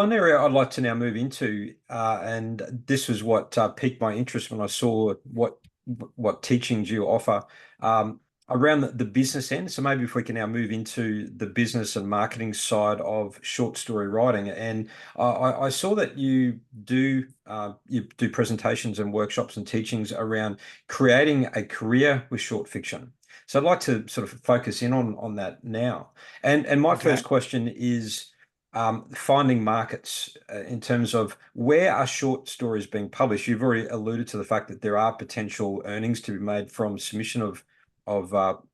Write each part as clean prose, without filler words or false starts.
one area I'd like to now move into, and this was what piqued my interest when I saw what teachings you offer around the business end. So maybe if we can now move into the business and marketing side of short story writing. And I saw that you do presentations and workshops and teachings around creating a career with short fiction. So I'd like to sort of focus in on that now. And my Okay. first question is finding markets in terms of where are short stories being published. You've already alluded to the fact that there are potential earnings to be made from submission of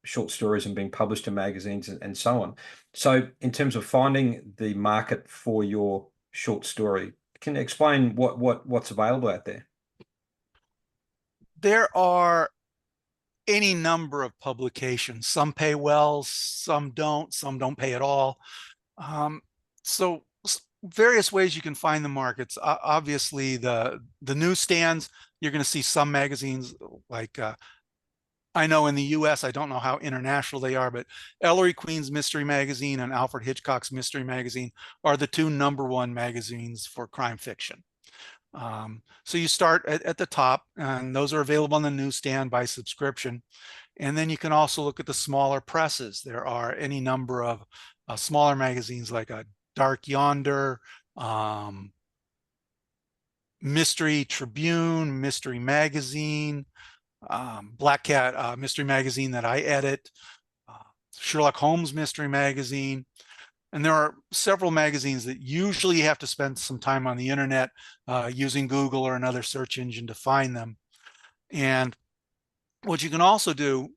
short stories and being published in magazines and so on. So, in terms of finding the market for your short story, can you explain what's available out there? There are any number of publications. Some pay well, some don't pay at all. Um, so various ways you can find the markets. Obviously, the newsstands, you're going to see some magazines like I know in the US, I don't know how international they are, but Ellery Queen's Mystery Magazine and Alfred Hitchcock's Mystery Magazine are the two #1 magazines for crime fiction. So you start at the top, and those are available on the newsstand by subscription. And then you can also look at the smaller presses. There are any number of smaller magazines like a Dark Yonder, Mystery Tribune, Mystery Magazine, Black Cat Mystery Magazine that I edit, uh, Sherlock Holmes Mystery Magazine. And there are several magazines that usually you have to spend some time on the internet using Google or another search engine to find them. And what you can also do,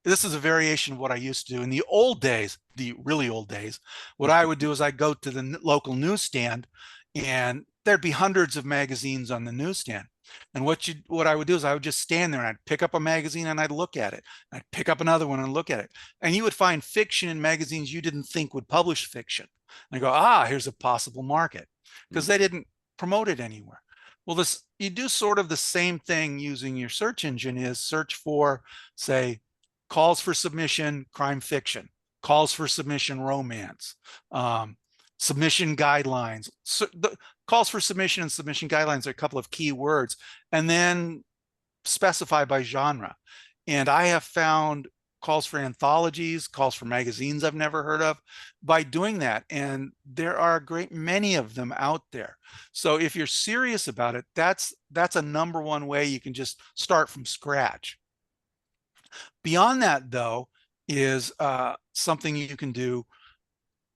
this is a variation of what I used to do in the old days, the really old days. What I would do is I'd go to the local newsstand, and there'd be hundreds of magazines on the newsstand. And what I would do is I would just stand there and I'd pick up a magazine and I'd look at it. I'd pick up another one and look at it. And you would find fiction in magazines you didn't think would publish fiction. And I go, here's a possible market, because they didn't promote it anywhere. Well, you do sort of the same thing using your search engine. Is search for, say, calls for submission crime fiction, calls for submission romance, submission guidelines. So the calls for submission and submission guidelines are a couple of key words, and then specify by genre. And I have found calls for anthologies, calls for magazines I've never heard of by doing that. And there are a great many of them out there. So if you're serious about it, that's a #1 way you can just start from scratch. Beyond that, though, is something you can do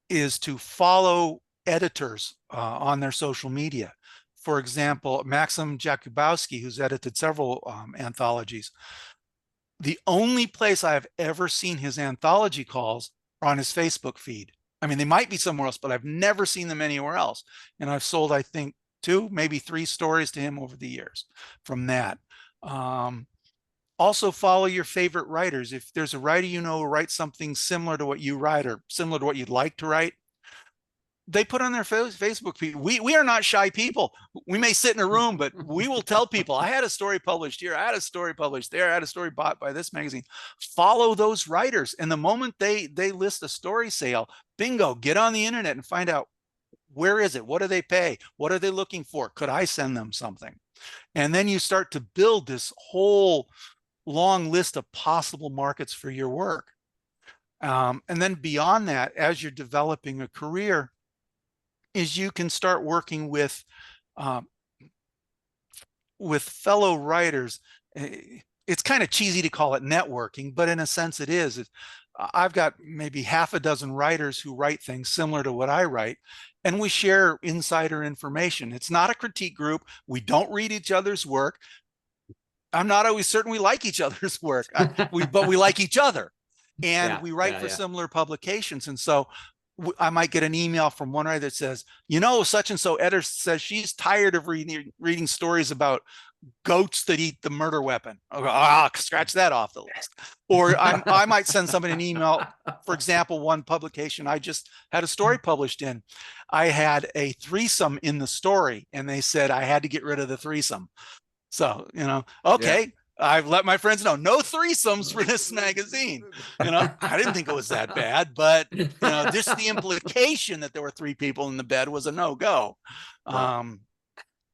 is to follow editors on their social media. For example, Maxim Jakubowski, who's edited several anthologies, the only place I've ever seen his anthology calls are on his Facebook feed. I mean, they might be somewhere else, but I've never seen them anywhere else. And I've sold, I think, 2, maybe 3 stories to him over the years from that. Also follow your favorite writers. If there's a writer you know who writes something similar to what you write or similar to what you'd like to write, they put on their Facebook feed. We are not shy people. We may sit in a room, but we will tell people, I had a story published here, I had a story published there, I had a story bought by this magazine. Follow those writers. And the moment they list a story sale, bingo, get on the internet and find out, where is it? What do they pay? What are they looking for? Could I send them something? And then you start to build this whole long list of possible markets for your work. And then beyond that, as you're developing a career, is you can start working with fellow writers. It's kind of cheesy to call it networking, but in a sense it is. I've got maybe half a dozen writers who write things similar to what I write, and we share insider information. It's not a critique group. We don't read each other's work. I'm not always certain we like each other's work, but we like each other, and we write for similar publications. And so I might get an email from one writer that says, such and so editor says she's tired of reading stories about goats that eat the murder weapon. I'll go, scratch that off the list. Or I might send somebody an email. For example, one publication I just had a story published in, I had a threesome in the story, and they said I had to get rid of the threesome. So, okay, I've let my friends know, no threesomes for this magazine. I didn't think it was that bad, but just the implication that there were three people in the bed was a no-go.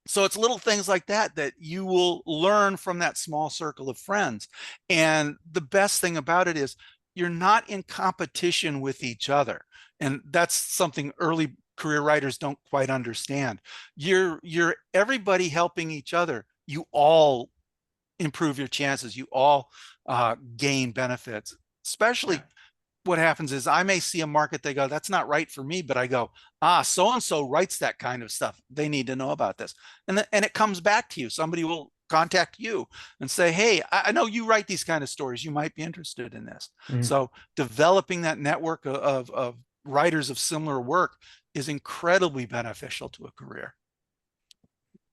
So it's little things like that that you will learn from that small circle of friends. And the best thing about it is you're not in competition with each other. And that's something early career writers don't quite understand. You're everybody helping each other. You all improve your chances. You all gain benefits, especially what happens is I may see a market, they go, that's not right for me, but I go, so-and-so writes that kind of stuff. They need to know about this. And it comes back to you. Somebody will contact you and say, hey, I know you write these kind of stories. You might be interested in this. So developing that network of writers of similar work is incredibly beneficial to a career.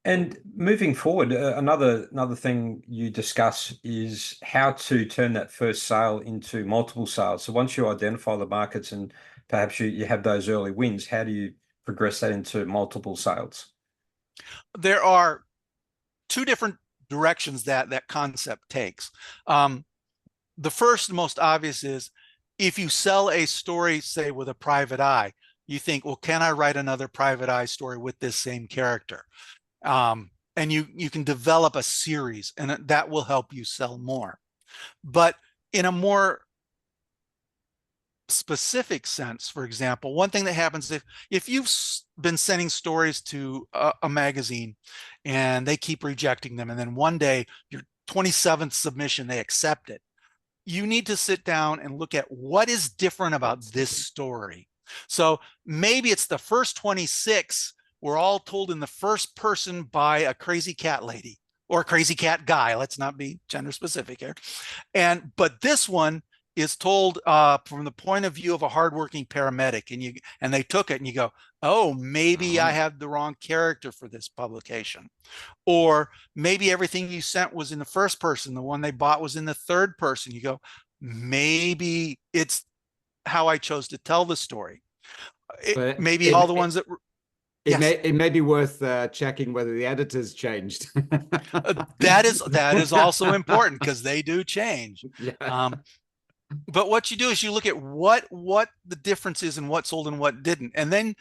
And moving forward, another thing you discuss is how to turn that first sale into multiple sales. So once you identify the markets and perhaps you have those early wins, how do you progress that into multiple sales? There are two different directions that concept takes. The first, most obvious is if you sell a story, say with a private eye, you think, well, can I write another private eye story with this same character? And you can develop a series, and that will help you sell more. But in a more specific sense, for example, one thing that happens if you've been sending stories to a magazine and they keep rejecting them, and then one day your 27th submission they accept it, you need to sit down and look at what is different about this story. So maybe it's the first 26 were all told in the first person by a crazy cat lady or a crazy cat guy. Let's not be gender specific here. But this one is told from the point of view of a hardworking paramedic, and they took it and you go, oh, maybe I had the wrong character for this publication. Or maybe everything you sent was in the first person, the one they bought was in the third person. You go, maybe it's how I chose to tell the story. Maybe all the ones that it may be worth checking whether the editor's changed. That is also important because they do change. But what you do is you look at what the difference is and what sold and what didn't, and then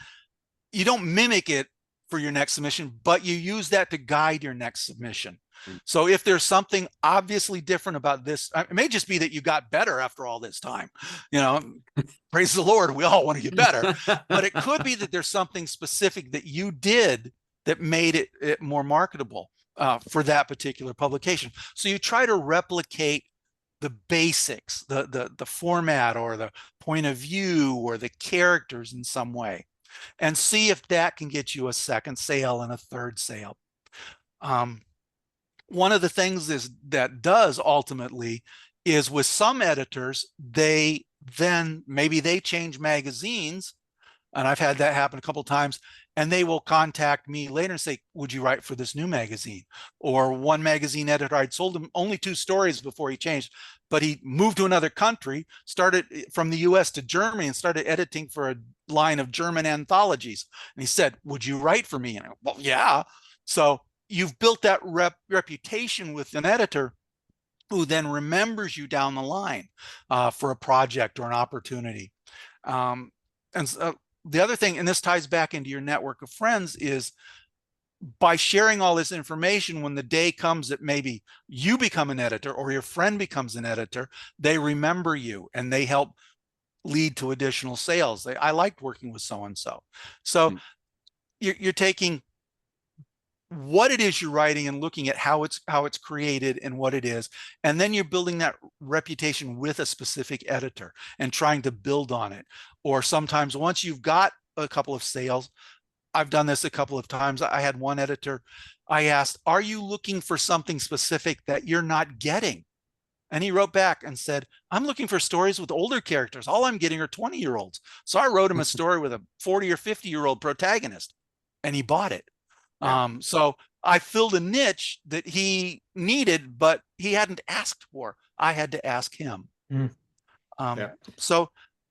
you don't mimic it for your next submission, but you use that to guide your next submission. So if there's something obviously different about this, it may just be that you got better after all this time. Praise the Lord, we all want to get better. But it could be that there's something specific that you did that made it more marketable for that particular publication. So you try to replicate the basics, the format or the point of view or the characters in some way, and see if that can get you a second sale and a third sale. One of the things that does ultimately is with some editors, maybe they change magazines, and I've had that happen a couple of times, and they will contact me later and say, would you write for this new magazine? Or one magazine editor, I'd sold him only 2 stories before he changed, but he moved to another country, started from the US to Germany and started editing for a line of German anthologies. And he said, would you write for me? And I go, well, yeah. So you've built that reputation with an editor who then remembers you down the line for a project or an opportunity. The other thing, and this ties back into your network of friends, is by sharing all this information, when the day comes that maybe you become an editor or your friend becomes an editor, they remember you and they help lead to additional sales. I liked working with so-and-so. So you're taking what it is you're writing and looking at how it's created and what it is, and then you're building that reputation with a specific editor and trying to build on it. Or sometimes once you've got a couple of sales, I've done this a couple of times. I had one editor, I asked, are you looking for something specific that you're not getting? And he wrote back and said, I'm looking for stories with older characters. All I'm getting are 20-year-olds. So I wrote him a story with a 40 or 50-year-old protagonist, and he bought it. So I filled a niche that he needed, but he hadn't asked for. I had to ask him. So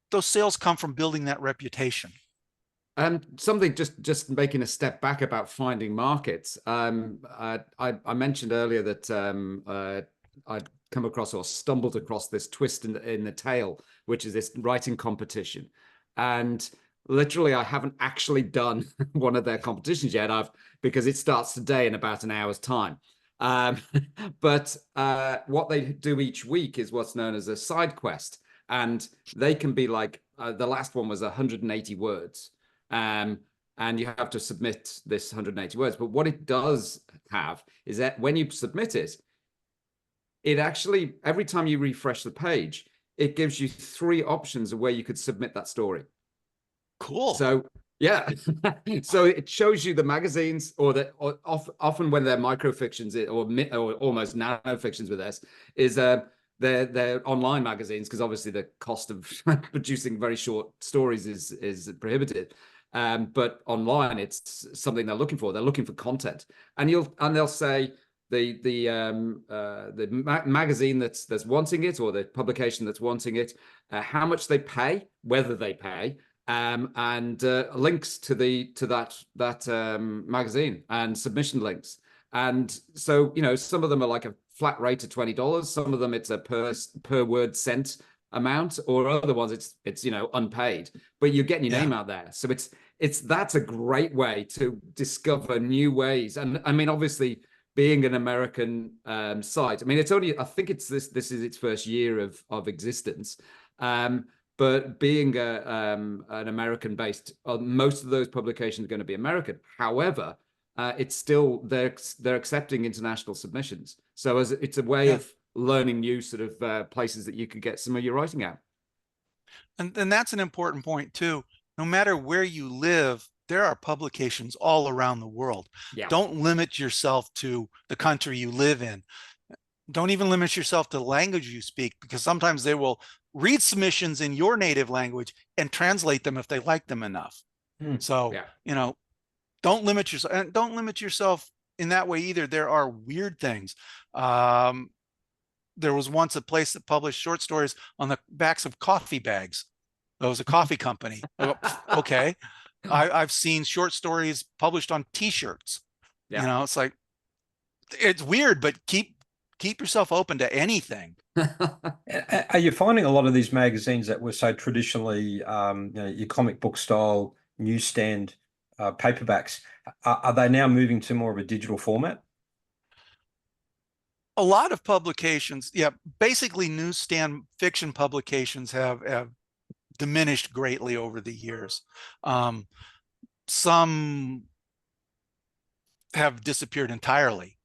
those sales come from building that reputation. Something just making a step back about finding markets. I mentioned earlier that I'd come across or stumbled across this twist in the tale, which is this writing competition. And literally, I haven't actually done one of their competitions yet. Because it starts today in about an hour's time. Um, but what they do each week is what's known as a side quest, and they can be like the last one was 180 words, and you have to submit this 180 words. But what it does have is that when you submit it, it actually every time you refresh the page, it gives you 3 options of where you could submit that story. Cool. So yeah, so it shows you the magazines, or often when they're microfictions or almost nanofictions with this, is they're online magazines, because obviously the cost of producing very short stories is prohibitive. But online, it's something they're looking for. They're looking for content, and they'll say the magazine that's wanting it, or the publication that's wanting it, how much they pay, whether they pay. And links to that magazine, and submission links. And so, some of them are like a flat rate of $20. Some of them it's a per word sent amount, or other ones it's unpaid. But you're getting your name out there. So that's a great way to discover new ways. And I mean, obviously, being an American site, I mean, I think this is its first year of existence. But being an American-based, most of those publications are going to be American. However, it's still they're accepting international submissions. So it's a way of learning new sort of places that you could get some of your writing out. And that's an important point too. No matter where you live, there are publications all around the world. Yeah. Don't limit yourself to the country you live in. Don't even limit yourself to the language you speak, because sometimes they will read submissions in your native language and translate them if they like them enough. So, don't limit yourself, and don't limit yourself in that way either. There are weird things. There was once a place that published short stories on the backs of coffee bags. It was a coffee company. Okay. I've seen short stories published on t-shirts. It's like, it's weird, but keep yourself open to anything. Are you finding a lot of these magazines that were so traditionally, your comic book style newsstand paperbacks, are they now moving to more of a digital format? A lot of publications, basically newsstand fiction publications have diminished greatly over the years. Some have disappeared entirely.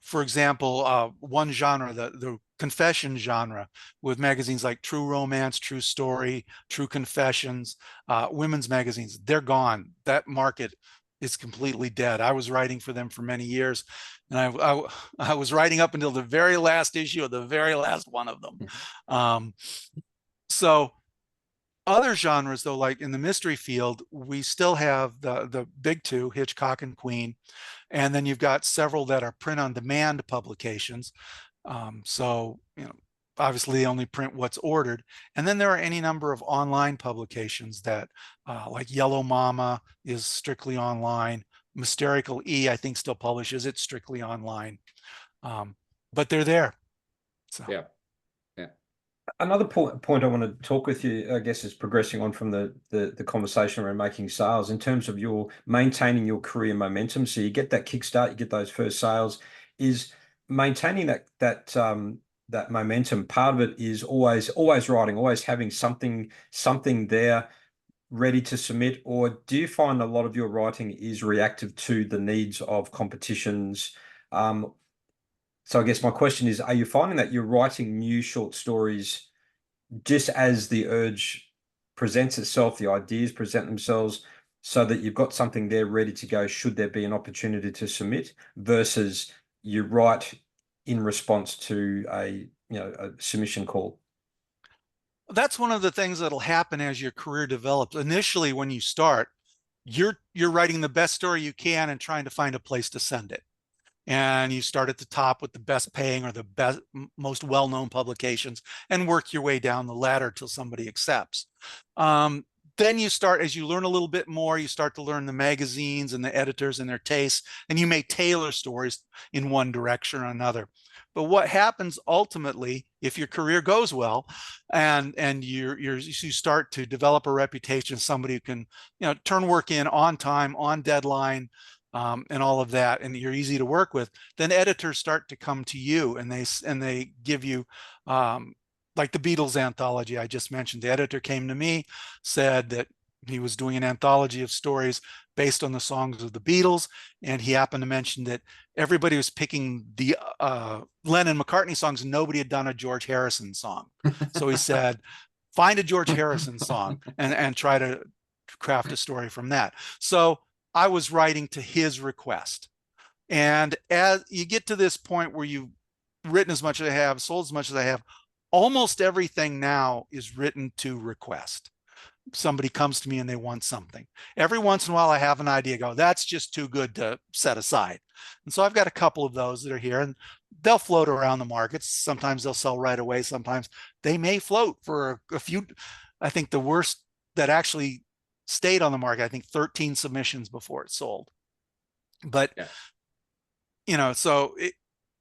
For example, one genre, the confession genre, with magazines like True Romance, True Story, True Confessions, women's magazines, they're gone. That market is completely dead. I was writing for them for many years, and I was writing up until the very last issue of the very last one of them. So other genres, though, like in the mystery field, we still have the big two, Hitchcock and Queen. And then you've got several that are print on demand publications. So, obviously they only print what's ordered. And then there are any number of online publications that, like Yellow Mama is strictly online. Mysterical E, I think, still publishes it strictly online. But they're there. So. Yeah. Another point I want to talk with you, I guess, is progressing on from the conversation around making sales in terms of your maintaining your career momentum. So you get that kickstart, you get those first sales. Is maintaining that momentum. Part of it is always writing, always having something there ready to submit, or do you find a lot of your writing is reactive to the needs of competitions? So I guess my question is, are you finding that you're writing new short stories just as the urge presents itself, the ideas present themselves, so that you've got something there ready to go should there be an opportunity to submit, versus you write in response to a submission call? That's one of the things that'll happen as your career develops. Initially, when you start, you're writing the best story you can and trying to find a place to send it. And you start at the top with the best paying or the best, most well-known publications, and work your way down the ladder till somebody accepts. then you start, as you learn a little bit more, you start to learn the magazines and the editors and their tastes, and you may tailor stories in one direction or another. But what happens ultimately, if your career goes well, and you start to develop a reputation as somebody who can, turn work in on time, on deadline, and all of that, and you're easy to work with, then editors start to come to you, and they give you, like the Beatles anthology I just mentioned. The editor came to me, said that he was doing an anthology of stories based on the songs of the Beatles, and he happened to mention that everybody was picking the Lennon-McCartney songs, and nobody had done a George Harrison song. So he said, find a George Harrison song and try to craft a story from that. So I was writing to his request. And as you get to this point where you've written as much as I have, sold as much as I have, almost everything now is written to request. Somebody comes to me and they want something. Every once in a while I have an idea, go, that's just too good to set aside. And so I've got a couple of those that are here, and they'll float around the markets. Sometimes they'll sell right away. Sometimes they may float for a few. I think the worst that actually stayed on the market, I think 13 submissions before it sold. But, so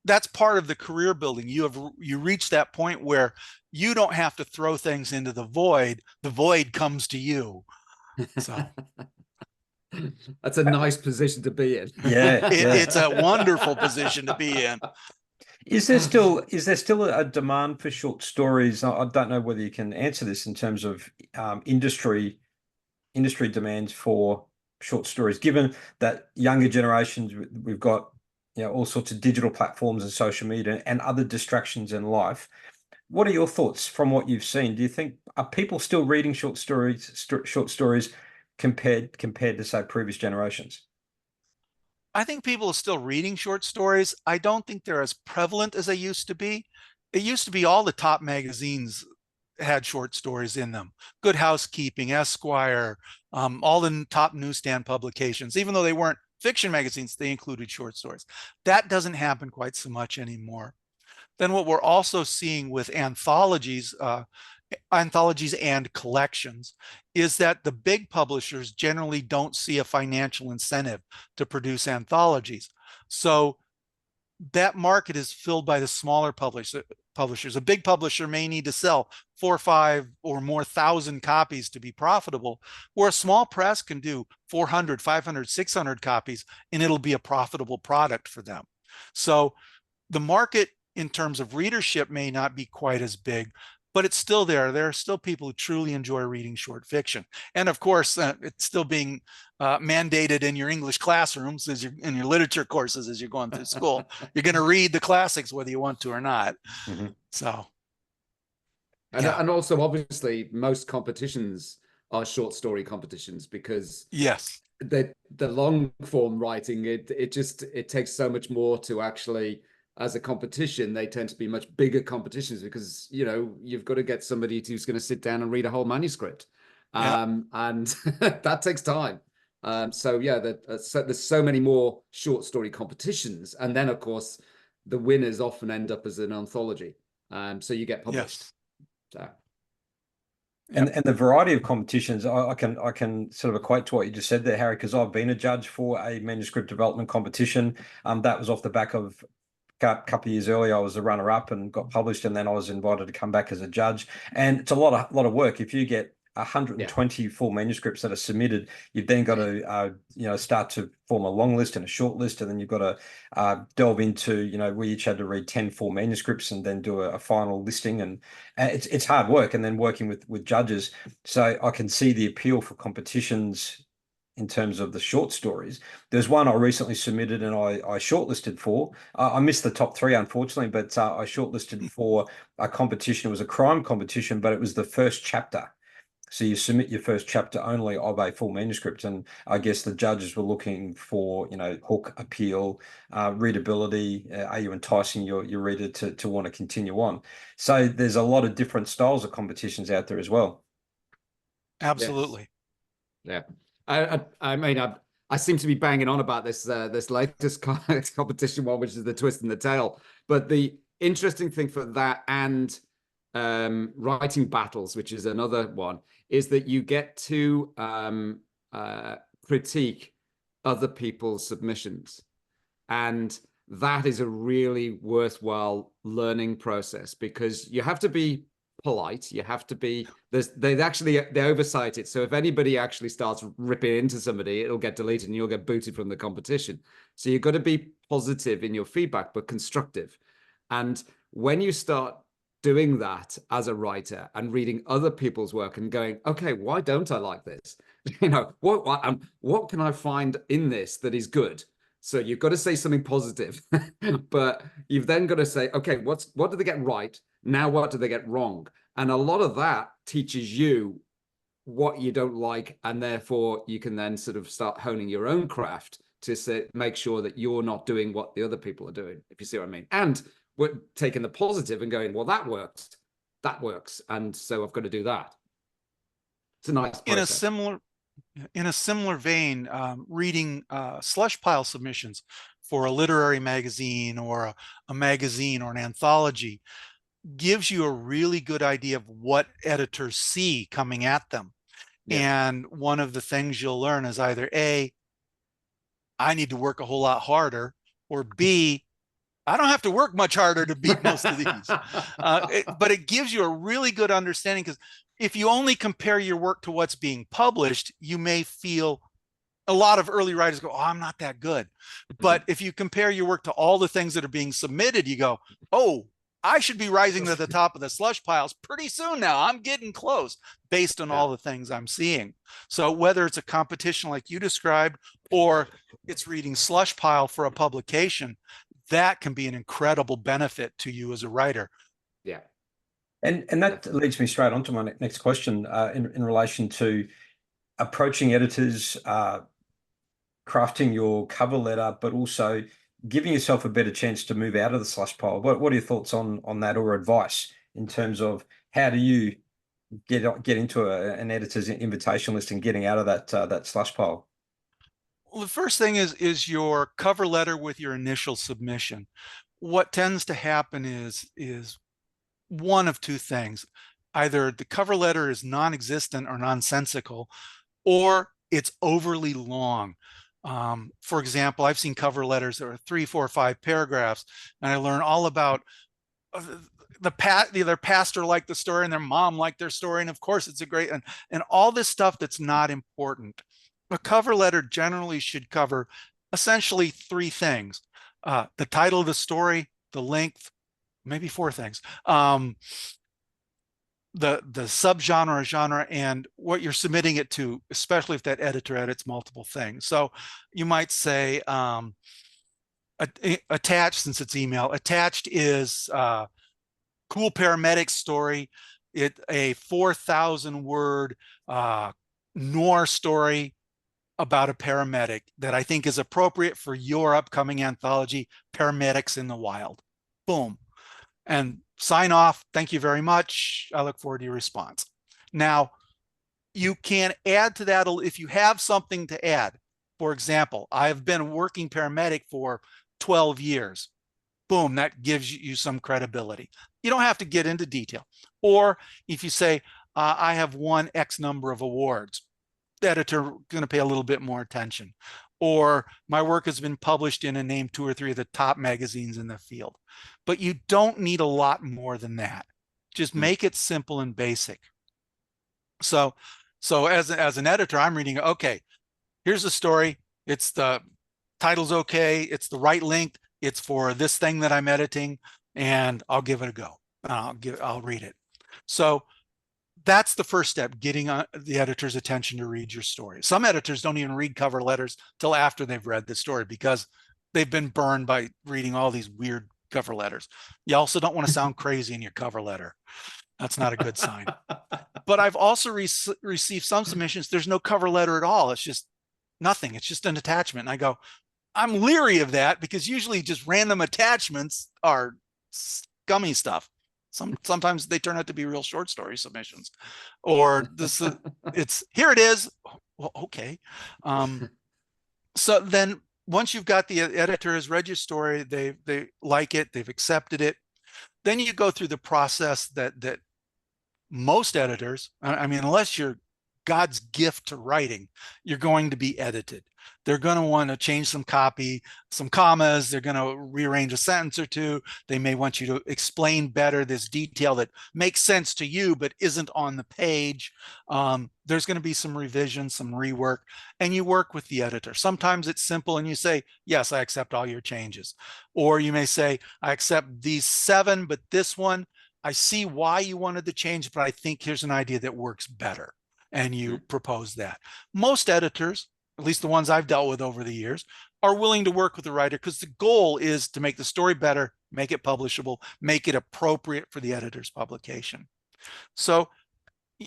that's part of the career building. You reach that point where you don't have to throw things into the void comes to you. So that's a nice position to be in. It's a wonderful position to be in. Is there still a demand for short stories? I don't know whether you can answer this in terms of industry demands for short stories, given that younger generations, we've got all sorts of digital platforms and social media and other distractions in life. What are your thoughts from what you've seen? Do you think, are people still reading short stories compared to, say, previous generations? I think people are still reading short stories. I don't think they're as prevalent as they used to be. It used to be all the top magazines had short stories in them. Good Housekeeping, Esquire, all the top newsstand publications, even though they weren't fiction magazines, they included short stories. That doesn't happen quite so much anymore. Then what we're also seeing with anthologies and collections is that the big publishers generally don't see a financial incentive to produce anthologies. So that market is filled by the smaller publishers. A big publisher may need to sell 4 or 5 or more thousand copies to be profitable, where a small press can do 400, 500, 600 copies, and it'll be a profitable product for them. So the market in terms of readership may not be quite as big, but it's still there. There are still people who truly enjoy reading short fiction. And of course, it's still being mandated in your English classrooms, in your literature courses as you're going through school. You're going to read the classics whether you want to or not. Mm-hmm. So, and also, obviously, most competitions are short story competitions because the long form writing, it takes so much more to actually. As a competition, they tend to be much bigger competitions because, you've got to get somebody who's going to sit down and read a whole manuscript. And that takes time. There's so many more short story competitions. And then, of course, the winners often end up as an anthology. So you get published. So. And the variety of competitions, I can sort of equate to what you just said there, Harry, because I've been a judge for a manuscript development competition. That was off the back of a couple of years earlier, I was a runner-up and got published, and then I was invited to come back as a judge. And it's a lot of work. If you get 120 full manuscripts that are submitted, you've then got to start to form a long list and a short list, and then you've got to delve into we each had to read 10 full manuscripts and then do a final listing, and it's hard work. And then working with judges, so I can see the appeal for competitions. In terms of the short stories, there's one I recently submitted and I shortlisted for. I missed the top 3, unfortunately, but I shortlisted for a competition. It was a crime competition, but it was the first chapter. So you submit your first chapter only of a full manuscript, and I guess the judges were looking for hook, appeal, readability. Are you enticing your reader to want to continue on? So there's a lot of different styles of competitions out there as well. Absolutely. Yes. Yeah. I mean, I seem to be banging on about this latest competition one, which is the Twist in the Tail. But the interesting thing for that and writing battles, which is another one, is that you get to critique other people's submissions. And that is a really worthwhile learning process, because you have to be polite. You have to be, they oversight it. So if anybody actually starts ripping into somebody, it'll get deleted and you'll get booted from the competition. So you've got to be positive in your feedback, but constructive. And when you start doing that as a writer and reading other people's work and going, okay, why don't I like this? You know, what can I find in this that is good? So you've got to say something positive, but you've then got to say, okay, what do they get right? Now, what do they get wrong? And a lot of that teaches you what you don't like, and therefore you can then sort of start honing your own craft to make sure that you're not doing what the other people are doing, if you see what I mean. And we're taking the positive and going, well, that works, and so I've got to do that. It's a nice process. In a similar vein, reading slush pile submissions for a literary magazine or a magazine or an anthology gives you a really good idea of what editors see coming at them. Yeah. And one of the things you'll learn is either A, I need to work a whole lot harder, or B, I don't have to work much harder to beat most of these. But it gives you a really good understanding, because if you only compare your work to what's being published, you may feel, a lot of early writers go, oh, I'm not that good. But if you compare your work to all the things that are being submitted, you go, oh, I should be rising to the top of the slush piles pretty soon now. I'm getting close based on all the things I'm seeing. So whether it's a competition like you described, or it's reading slush pile for a publication, that can be an incredible benefit to you as a writer. Yeah. And that leads me straight on to my next question in relation to approaching editors, crafting your cover letter, but also giving yourself a better chance to move out of the slush pile. What are your thoughts on that, or advice in terms of how do you get into an editor's invitation list and getting out of that slush pile? Well, the first thing is your cover letter with your initial submission. What tends to happen is one of two things. Either the cover letter is non-existent or nonsensical, or it's overly long. For example, I've seen cover letters that are 3, 4, 5 paragraphs, and I learn all about their pastor liked the story and their mom liked their story, and of course it's a great, and all this stuff that's not important. A cover letter generally should cover essentially 3 things: the title of the story, the length, maybe 4 things, the subgenre, genre, and what you're submitting it to, especially if that editor edits multiple things. So you might say attached, since it's email, attached is cool paramedic story. It a 4,000 word noir story about a paramedic that I think is appropriate for your upcoming anthology, Paramedics in the Wild. Boom. And sign off. Thank you very much. I look forward to your response. Now, you can add to that if you have something to add. For example, I've been a working paramedic for 12 years. Boom, that gives you some credibility. You don't have to get into detail. Or if you say, I have won X number of awards, the editor going to pay a little bit more attention. Or my work has been published in and named 2 or 3 of the top magazines in the field. But you don't need a lot more than that. Just make it simple and basic. So as an editor, I'm reading, okay, here's the story. It's the title's okay. It's the right length. It's for this thing that I'm editing, and I'll give it a go. I'll read it. So that's the first step, getting the editor's attention to read your story. Some editors don't even read cover letters till after they've read the story, because they've been burned by reading all these weird cover letters. You also don't want to sound crazy in your cover letter. That's not a good sign. But I've also received some submissions. There's no cover letter at all. It's just nothing. It's just an attachment. And I go, I'm leery of that, because usually just random attachments are scummy stuff. Sometimes they turn out to be real short story submissions, or it's here it is. Well, okay. So then once you've got the editor has read your story, they like it, they've accepted it, then you go through the process that most editors, I mean, unless you're God's gift to writing, you're going to be edited. They're going to want to change some copy, some commas. They're going to rearrange a sentence or two. They may want you to explain better this detail that makes sense to you, but isn't on the page. There's going to be some revision, some rework, and you work with the editor. Sometimes it's simple and you say, yes, I accept all your changes. Or you may say, I accept these 7, but this one, I see why you wanted to change, but I think here's an idea that works better. And you propose that. Most editors, at least the ones I've dealt with over the years, are willing to work with the writer because the goal is to make the story better, make it publishable, make it appropriate for the editor's publication. So,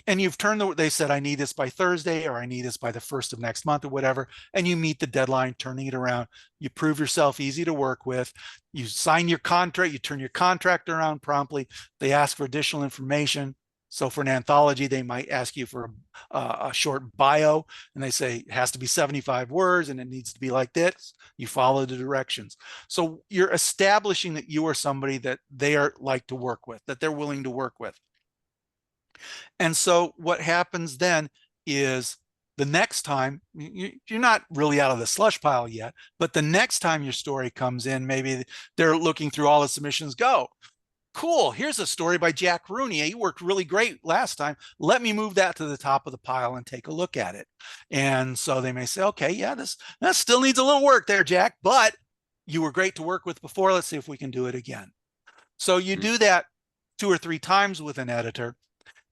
and you've turned they said, I need this by Thursday, or I need this by the 1st of next month, or whatever, and you meet the deadline, turning it around. You prove yourself easy to work with. You sign your contract, you turn your contract around promptly. They ask for additional information. So for an anthology, they might ask you for a short bio, and they say it has to be 75 words and it needs to be like this. You follow the directions. So you're establishing that you are somebody that they are like to work with, that they're willing to work with. And so what happens then is the next time, you're not really out of the slush pile yet, but the next time your story comes in, maybe they're looking through all the submissions, go, cool, here's a story by Jack Roney. He worked really great last time. Let me move that to the top of the pile and take a look at it. And so they may say, okay, yeah, that still needs a little work there, Jack, but you were great to work with before. Let's see if we can do it again. So you do that 2 or 3 times with an editor.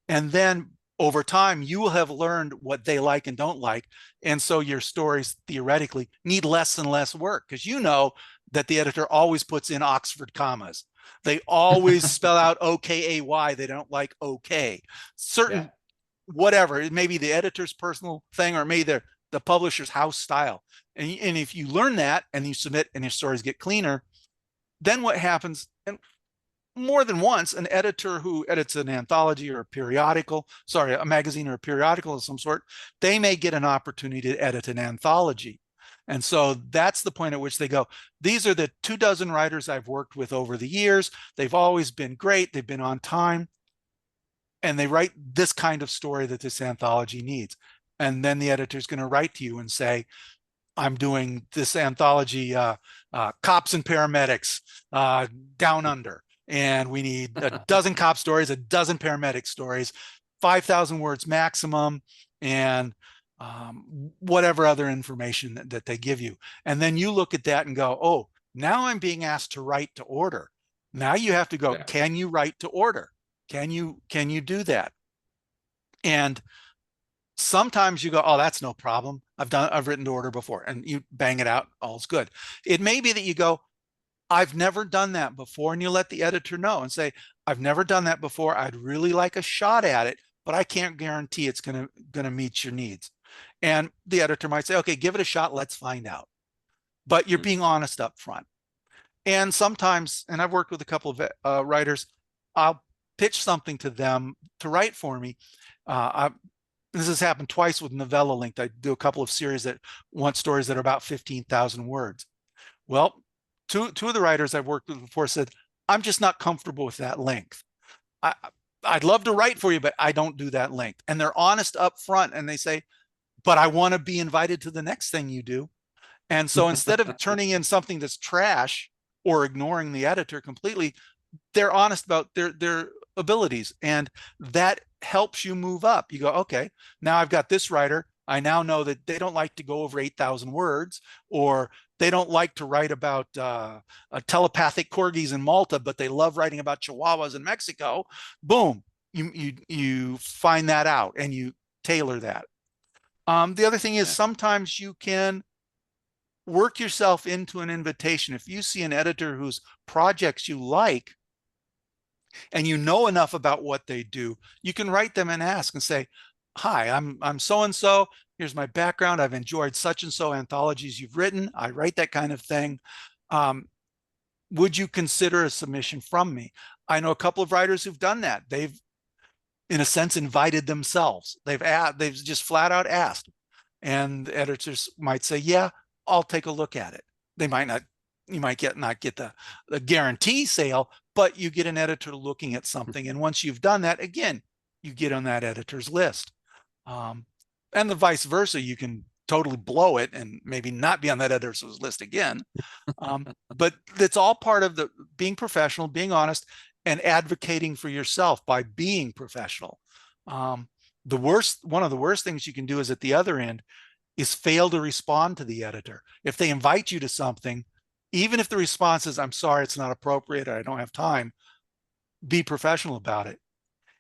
And then over time, you will have learned what they like and don't like. And so your stories theoretically need less and less work, because you know that the editor always puts in Oxford commas. They always spell out OKAY. They don't like OK. Certain, whatever, it may be the editor's personal thing, or maybe the publisher's house style. And if you learn that and you submit and your stories get cleaner, then what happens, and more than once, an editor who edits an anthology or a periodical, sorry, a magazine or a periodical of some sort, they may get an opportunity to edit an anthology. And so that's the point at which they go, these are the 24 writers I've worked with over the years. They've always been great. They've been on time. And they write this kind of story that this anthology needs. And then the editor's going to write to you and say, I'm doing this anthology, cops and paramedics, down under. And we need a dozen cop stories, a dozen paramedic stories, 5,000 words maximum, and whatever other information that they give you. And then you look at that and go, oh, now I'm being asked to write to order. Now you have to go, can you write to order? Can you do that? And sometimes you go, oh, that's no problem. I've written to order before, and you bang it out, all's good. It may be that you go, I've never done that before, and you let the editor know and say, I've never done that before. I'd really like a shot at it, but I can't guarantee it's gonna meet your needs. And the editor might say, okay, give it a shot, let's find out. But you're being honest up front. And sometimes, and I've worked with a couple of writers, I'll pitch something to them to write for me. This has happened twice with Novella Linked. I do a couple of series that want stories that are about 15,000 words. Well, two of the writers I've worked with before said, I'm just not comfortable with that length. I'd love to write for you, but I don't do that length. And they're honest up front, and they say, but I want to be invited to the next thing you do. And so instead of turning in something that's trash or ignoring the editor completely, they're honest about their abilities. And that helps you move up. You go, okay, now I've got this writer. I now know that they don't like to go over 8,000 words, or they don't like to write about telepathic corgis in Malta, but they love writing about chihuahuas in Mexico. Boom, you find that out and you tailor that. The other thing is sometimes you can work yourself into an invitation. If you see an editor whose projects you like, and you know enough about what they do, you can write them and ask and say, hi, I'm so-and-so. Here's my background. I've enjoyed such and so anthologies you've written. I write that kind of thing. Would you consider a submission from me? I know a couple of writers who've done that. They've, in a sense, invited themselves. They've just flat out asked. And the editors might say, yeah, I'll take a look at it. They might not, you might not get the guarantee sale, but you get an editor looking at something. And once you've done that, again, you get on that editor's list. And the vice versa, you can totally blow it and maybe not be on that editor's list again. But it's all part of the being professional, being honest, and advocating for yourself by being professional. One of the worst things you can do is at the other end is fail to respond to the editor. If they invite you to something, even if the response is, I'm sorry, it's not appropriate, or I don't have time, be professional about it.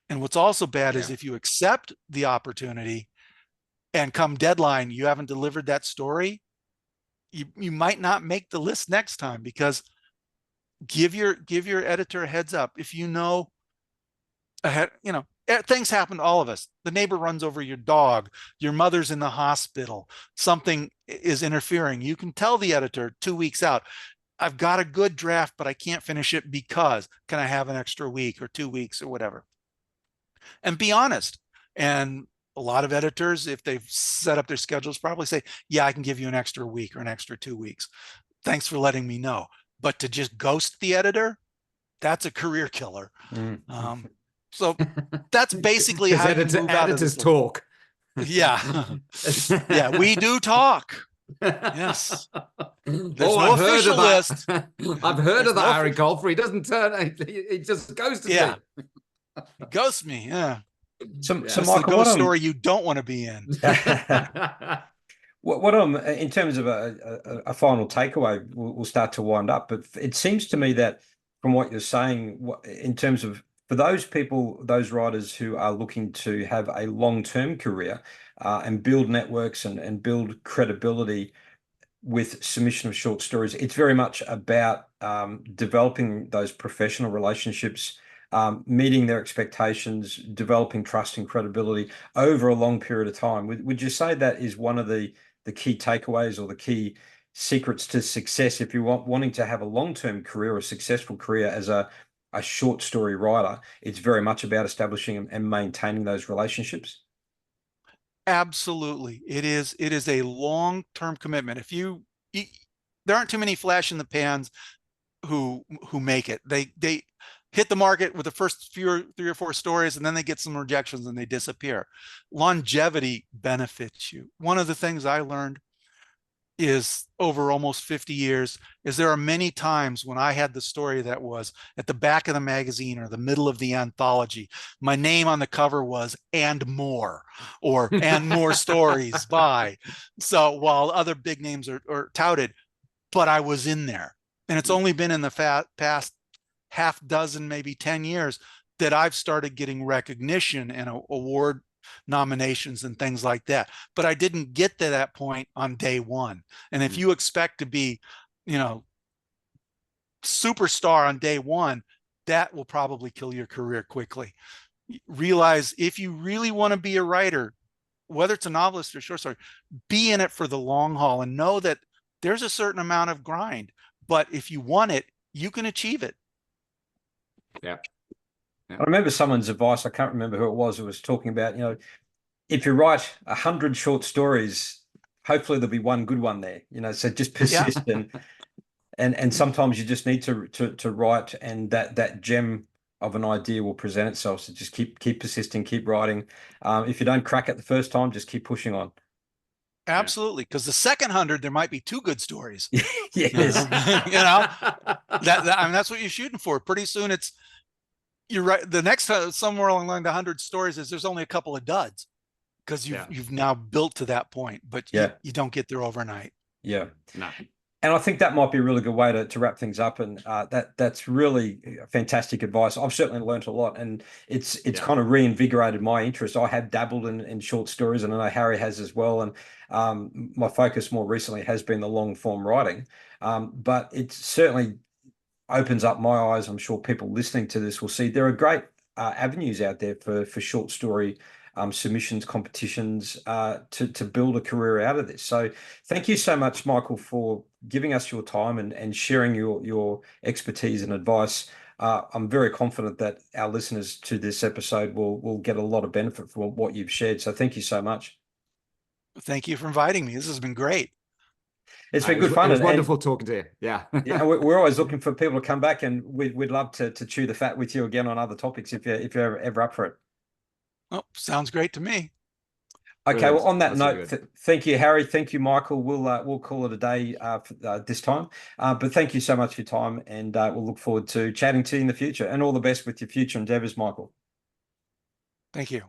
And what's also bad is if you accept the opportunity and come deadline, you haven't delivered that story, you might not make the list next time, because give your editor a heads up. If you know ahead, things happen to all of us. The neighbor runs over your dog, your mother's in the hospital, something is interfering. You can tell the editor 2 weeks out, I've got a good draft, but I can't finish it because, can I have an extra week or 2 weeks or whatever? And be honest. And a lot of editors, if they've set up their schedules, probably say, yeah, I can give you an extra week or an extra 2 weeks. Thanks for letting me know. But to just ghost the editor, that's a career killer. So that's basically how you move out of this. Talk. Yeah. Yeah, we do talk. Yes. There's no I've official list. I've heard of that Harry Golfer. He doesn't turn, he just goes to me. Ghost me, yeah. So Michael, the ghost story you don't want to be in. What I'm in terms of a final takeaway, we'll start to wind up. But it seems to me that from what you're saying, in terms of for those people, those writers who are looking to have a long-term career and build networks and build credibility with submission of short stories, it's very much about developing those professional relationships, meeting their expectations, developing trust and credibility over a long period of time. Would you say that is one of the key takeaways or the key secrets to success if you're wanting to have a long-term career, a successful career as a short story writer? It's very much about establishing and maintaining those relationships. Absolutely. It is a long-term commitment. There aren't too many flash in the pans who make it. They hit the market with the first 3 or 4 stories, and then they get some rejections and they disappear. Longevity benefits you. One of the things I learned is over almost 50 years is there are many times when I had the story that was at the back of the magazine or the middle of the anthology. My name on the cover was "and more" or "and more stories by." So while other big names are touted, but I was in there. And it's only been in the past half dozen, maybe 10 years that I've started getting recognition and award nominations and things like that. But I didn't get to that point on day one. And if you expect to be, superstar on day one, that will probably kill your career quickly. Realize if you really want to be a writer, whether it's a novelist or short story, be in it for the long haul and know that there's a certain amount of grind. But if you want it, you can achieve it. Yeah. I remember someone's advice, I can't remember who it was talking about, if you write 100 short stories, hopefully there'll be one good one there, so just persist. And sometimes you just need to write, and that gem of an idea will present itself. So just keep persisting, keep writing. If you don't crack it the first time, just keep pushing on. Absolutely, because the second 100 there might be 2 good stories. Yes. That's what you're shooting for. Pretty soon you're right. The next somewhere along the 100 stories there's only a couple of duds because you've now built to that point, but you don't get there overnight. Yeah. No. And I think that might be a really good way to wrap things up. And that's really fantastic advice. I've certainly learned a lot, and it's kind of reinvigorated my interest. I have dabbled in short stories, and I know Harry has as well. And my focus more recently has been the long form writing. But it certainly opens up my eyes. I'm sure people listening to this will see there are great avenues out there for short story submissions, competitions to build a career out of this. So thank you so much, Michael, for giving us your time and sharing your expertise and advice. I'm very confident that our listeners to this episode will get a lot of benefit from what you've shared. So thank you so much. Thank you for inviting me. This has been great. It's been good fun. It was and wonderful talking to you. Yeah. yeah, we're always looking for people to come back, and we'd love to chew the fat with you again on other topics if you're ever up for it. Oh, sounds great to me. Okay, Brilliant. well, on that That's really note, good. thank you, Harry. Thank you, Michael. We'll call it a day this time. But thank you so much for your time, and we'll look forward to chatting to you in the future. And all the best with your future endeavors, Michael. Thank you.